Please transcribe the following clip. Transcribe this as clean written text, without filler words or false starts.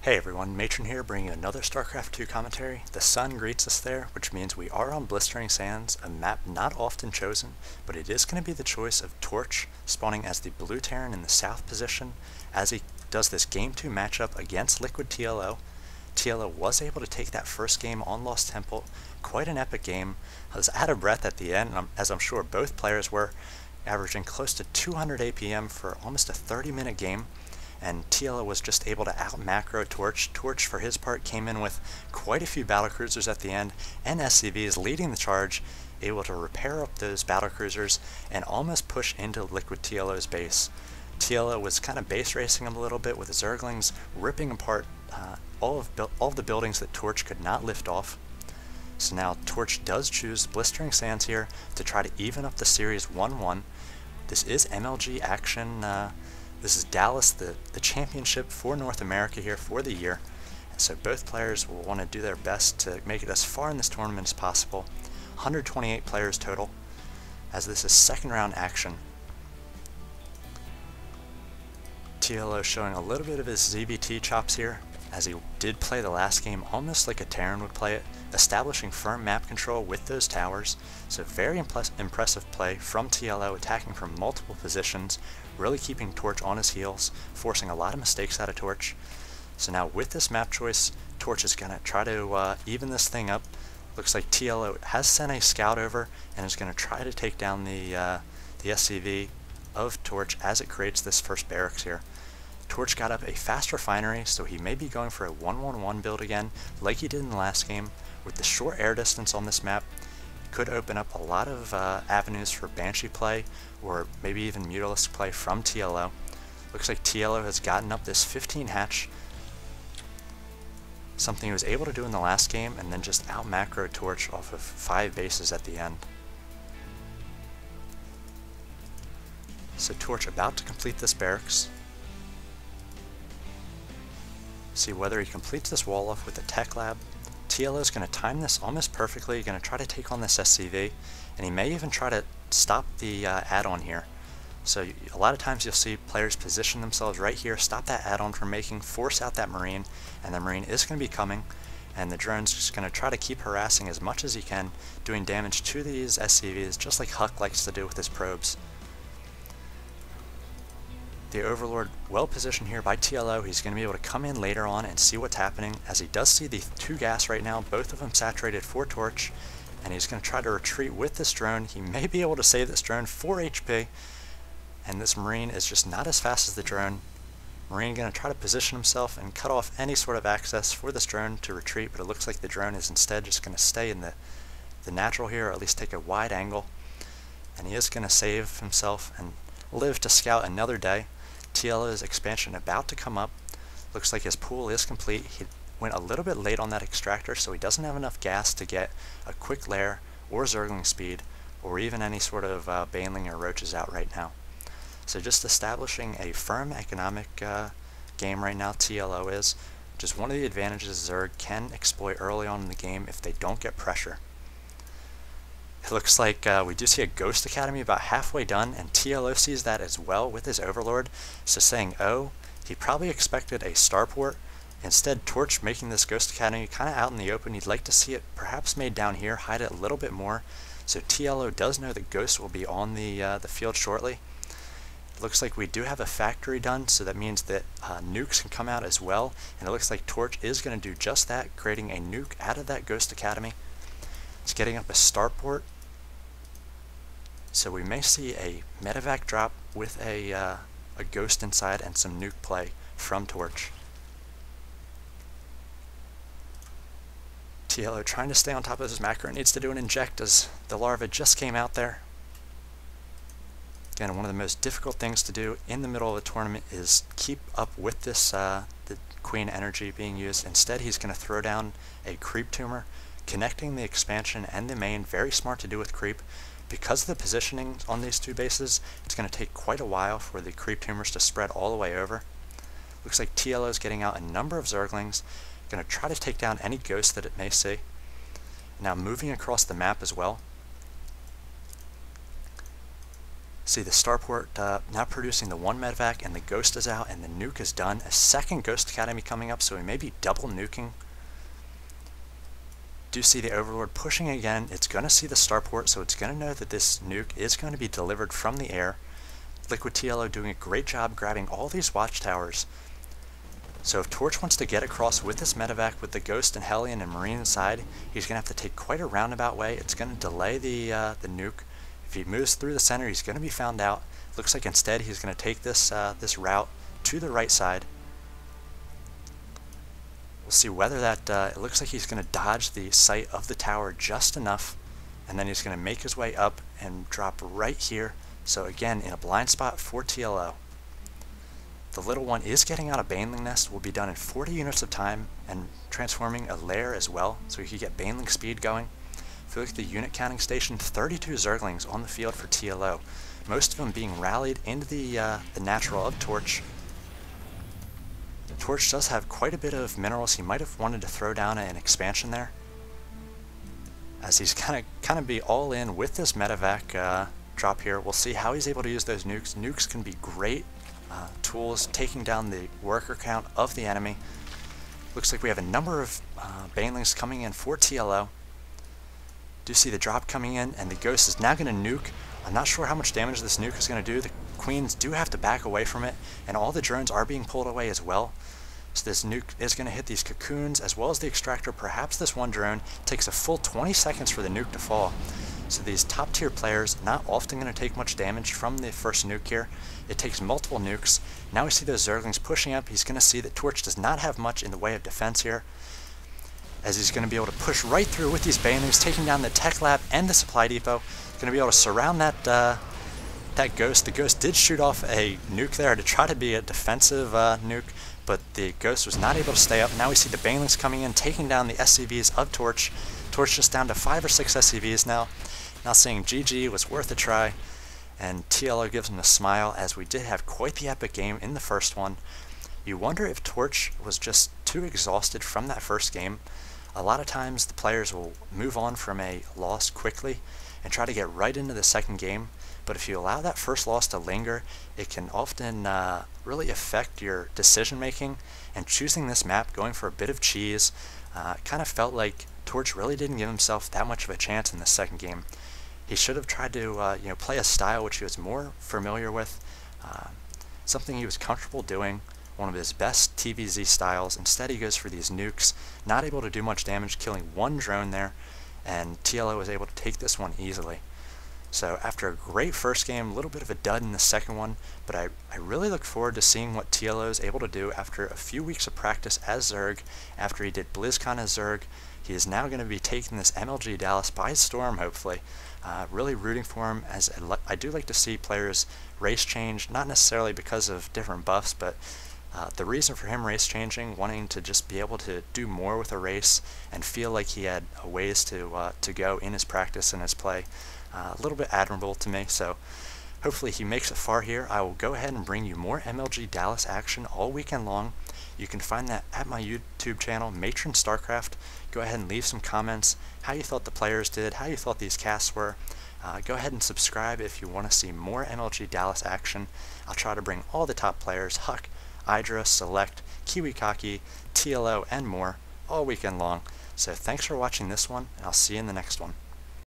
Hey everyone, Matron here bringing another StarCraft 2 commentary. The sun greets us there, which means we are on Blistering Sands, a map not often chosen, but it is going to be the choice of TorcH spawning as the blue Terran in the south position as he does this Game 2 matchup against LiquidTLO. TLO was able to take that first game on Lost Temple, quite an epic game. I was out of breath at the end, as I'm sure both players were, averaging close to 200 APM for almost a 30-minute game. And TLO was just able to out-macro TorcH. TorcH, for his part, came in with quite a few battlecruisers at the end, and SCVs leading the charge, able to repair up those battlecruisers and almost push into LiquidTLO's base. TLO was kind of base racing him a little bit with the Zerglings, ripping apart all of the buildings that TorcH could not lift off. So now TorcH does choose Blistering Sands here to try to even up the series 1-1. This is MLG action. This is Dallas, the championship for North America here for the year. And so both players will want to do their best to make it as far in this tournament as possible. 128 players total, as this is second round action. TLO showing a little bit of his ZVT chops here, as he did play the last game almost like a Terran would play it, establishing firm map control with those towers. So very impressive play from TLO, attacking from multiple positions, really keeping TorcH on his heels, forcing a lot of mistakes out of TorcH. So now with this map choice, TorcH is going to try to even this thing up. Looks like TLO has sent a scout over and is going to try to take down the SCV of TorcH as it creates this first barracks here. TorcH got up a fast refinery, so he may be going for a 1-1-1 build again, like he did in the last game. With the short air distance on this map, it could open up a lot of avenues for Banshee play, or maybe even Mutalisk play from TLO. Looks like TLO has gotten up this 15 hatch, something he was able to do in the last game, and then just out-macro TorcH off of 5 bases at the end. So TorcH about to complete this barracks. See whether he completes this wall off with the tech lab. TLO is going to time this almost perfectly, going to try to take on this SCV, and he may even try to stop the add-on here. So a lot of times you'll see players position themselves right here, stop that add-on from making, force out that Marine, and the Marine is going to be coming, and the drone's just going to try to keep harassing as much as he can, doing damage to these SCVs, just like Huck likes to do with his probes. The Overlord well positioned here by TLO. He's going to be able to come in later on and see what's happening, as he does see the 2 gas right now, both of them saturated for TorcH, and he's going to try to retreat with this drone. He may be able to save this drone 4 HP, and this Marine is just not as fast as the drone. Marine going to try to position himself and cut off any sort of access for this drone to retreat, but it looks like the drone is instead just going to stay in the natural here, or at least take a wide angle, and he is going to save himself and live to scout another day. TLO's expansion about to come up. Looks like his pool is complete. He went a little bit late on that extractor, so he doesn't have enough gas to get a quick lair or Zergling speed, or even any sort of Baneling or Roaches out right now. So just establishing a firm economic game right now, TLO is, which is one of the advantages Zerg can exploit early on in the game if they don't get pressure. It looks like we do see a Ghost Academy about halfway done, and TLO sees that as well with his Overlord. So saying, oh, he probably expected a starport. Instead, TorcH making this Ghost Academy kind of out in the open. He'd like to see it perhaps made down here, hide it a little bit more. So TLO does know that Ghost will be on the field shortly. It looks like we do have a factory done, so that means that nukes can come out as well. And it looks like TorcH is going to do just that, creating a nuke out of that Ghost Academy. It's getting up a starport. So we may see a medevac drop with a Ghost inside and some nuke play from TorcH. TLO trying to stay on top of his macro, needs to do an inject as the larva just came out there. Again, one of the most difficult things to do in the middle of a tournament is keep up with this the Queen energy being used. Instead, he's going to throw down a creep tumor, connecting the expansion and the main. Very smart to do with creep. Because of the positioning on these 2 bases, it's going to take quite a while for the creep tumors to spread all the way over. Looks like TLO is getting out a number of Zerglings, going to try to take down any ghosts that it may see. Now moving across the map as well. See the starport now producing the one medevac, and the ghost is out, and the nuke is done. A second Ghost Academy coming up, so we may be double nuking. Do see the Overlord pushing again. It's going to see the starport, so it's going to know that this nuke is going to be delivered from the air. LiquidTLO doing a great job grabbing all these watchtowers. So if TorcH wants to get across with this medevac with the Ghost and Hellion and Marine inside, he's going to have to take quite a roundabout way. It's going to delay the nuke. If he moves through the center, he's going to be found out. Looks like instead he's going to take this this route to the right side. We'll see whether that, it looks like he's going to dodge the sight of the tower just enough, and then he's going to make his way up and drop right here. So again, in a blind spot for TLO. The little one is getting out of Baneling Nest, will be done in 40 units of time, and transforming a lair as well, so he could get Baneling speed going. If you look at the unit counting station, 32 Zerglings on the field for TLO, most of them being rallied into the natural of TorcH. TorcH does have quite a bit of minerals. He might have wanted to throw down an expansion there, as he's kind of be all in with this medevac drop here. We'll see how he's able to use those nukes. Nukes can be great tools taking down the worker count of the enemy. Looks like we have a number of Banelings coming in for TLO. Do see the drop coming in, and the Ghost is now going to nuke. I'm not sure how much damage this nuke is going to do. The Queens do have to back away from it, and all the drones are being pulled away as well. So this nuke is going to hit these cocoons as well as the extractor. Perhaps this one drone takes a full 20 seconds for the nuke to fall. So these top tier players not often going to take much damage from the first nuke here. It takes multiple nukes. Now we see those Zerglings pushing up. He's going to see that TorcH does not have much in the way of defense here, as he's going to be able to push right through with these Banelings, taking down the tech lab and the supply depot. Going to be able to surround that that Ghost. The Ghost did shoot off a nuke there to try to be a defensive nuke, but the Ghost was not able to stay up. Now we see the Banelings coming in, taking down the SCVs of TorcH. TorcH just down to 5 or 6 SCVs now. Now saying GG was worth a try, and TLO gives him a smile, as we did have quite the epic game in the first one. You wonder if TorcH was just too exhausted from that first game. A lot of times the players will move on from a loss quickly and try to get right into the second game, but if you allow that first loss to linger, it can often really affect your decision making. And choosing this map, going for a bit of cheese, kind of felt like TorcH really didn't give himself that much of a chance in the second game. He should have tried to play a style which he was more familiar with, something he was comfortable doing, one of his best TVZ styles. Instead he goes for these nukes, not able to do much damage, killing one drone there, and TLO was able to take this one easily. So after a great first game, a little bit of a dud in the second one, but I really look forward to seeing what TLO is able to do after a few weeks of practice as Zerg. After he did BlizzCon as Zerg, he is now going to be taking this MLG Dallas by storm, hopefully. Really rooting for him, as I do like to see players race change, not necessarily because of different buffs, but the reason for him race changing, wanting to just be able to do more with a race and feel like he had a ways to go in his practice and his play. A little bit admirable to me, so hopefully he makes it far here. I will go ahead and bring you more MLG Dallas action all weekend long. You can find that at my YouTube channel, Matron StarCraft. Go ahead and leave some comments, how you thought the players did, how you thought these casts were. Go ahead and subscribe if you want to see more MLG Dallas action. I'll try to bring all the top players, Huck, Hydra, Select, KiwiKaki, TLO, and more all weekend long. So thanks for watching this one, and I'll see you in the next one.